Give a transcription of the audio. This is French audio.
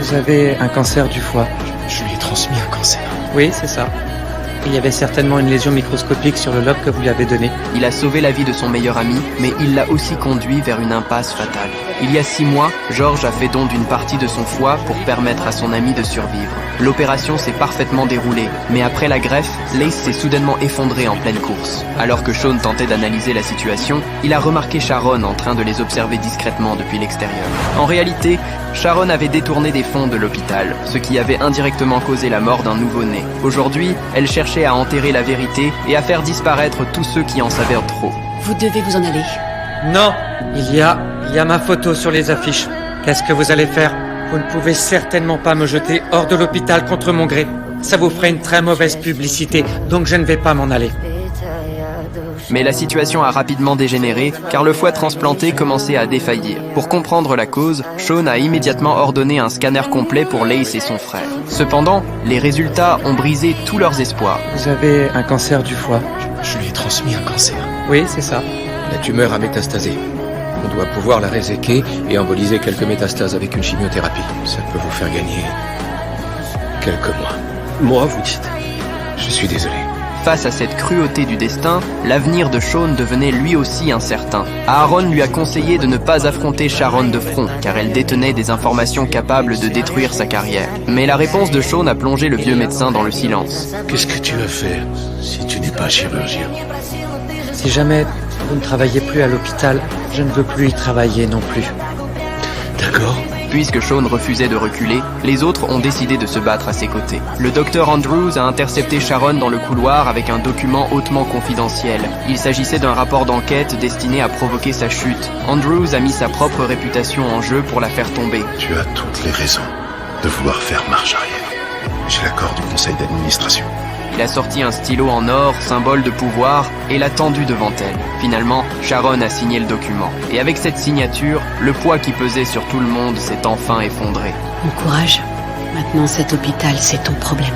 Vous avez un cancer du foie. Je lui ai transmis un cancer. Oui, c'est ça. Il y avait certainement une lésion microscopique sur le lobe que vous lui avez donné. Il a sauvé la vie de son meilleur ami, mais il l'a aussi conduit vers une impasse fatale. Il y a 6 mois, George a fait don d'une partie de son foie pour permettre à son ami de survivre. L'opération s'est parfaitement déroulée, mais après la greffe, Lace s'est soudainement effondré en pleine course. Alors que Sean tentait d'analyser la situation, il a remarqué Sharon en train de les observer discrètement depuis l'extérieur. En réalité, Sharon avait détourné des fonds de l'hôpital, ce qui avait indirectement causé la mort d'un nouveau-né. Aujourd'hui, elle cherchait à enterrer la vérité et à faire disparaître tous ceux qui en savaient trop. Vous devez vous en aller. Non, il y a ma photo sur les affiches. Qu'est-ce que vous allez faire? Vous ne pouvez certainement pas me jeter hors de l'hôpital contre mon gré. Ça vous ferait une très mauvaise publicité, donc je ne vais pas m'en aller. Mais la situation a rapidement dégénéré, car le foie transplanté commençait à défaillir. Pour comprendre la cause, Sean a immédiatement ordonné un scanner complet pour Lace et son frère. Cependant, les résultats ont brisé tous leurs espoirs. Vous avez un cancer du foie. Je lui ai transmis un cancer. Oui, c'est ça. La tumeur a métastasé. On doit pouvoir la réséquer et emboliser quelques métastases avec une chimiothérapie. Ça peut vous faire gagner quelques mois. Moi, vous dites? Je suis désolé. Face à cette cruauté du destin, l'avenir de Sean devenait lui aussi incertain. Aaron lui a conseillé de ne pas affronter Sharon de front, car elle détenait des informations capables de détruire sa carrière. Mais la réponse de Sean a plongé le vieux médecin dans le silence. Qu'est-ce que tu vas faire si tu n'es pas chirurgien? Si jamais vous ne travaillez plus à l'hôpital, je ne veux plus y travailler non plus. D'accord. Puisque Sean refusait de reculer, les autres ont décidé de se battre à ses côtés. Le docteur Andrews a intercepté Sharon dans le couloir avec un document hautement confidentiel. Il s'agissait d'un rapport d'enquête destiné à provoquer sa chute. Andrews a mis sa propre réputation en jeu pour la faire tomber. Tu as toutes les raisons de vouloir faire marche arrière. J'ai l'accord du conseil d'administration. Il a sorti un stylo en or, symbole de pouvoir, et l'a tendu devant elle. Finalement, Sharon a signé le document. Et avec cette signature, le poids qui pesait sur tout le monde s'est enfin effondré. Bon courage. Maintenant, cet hôpital, c'est ton problème.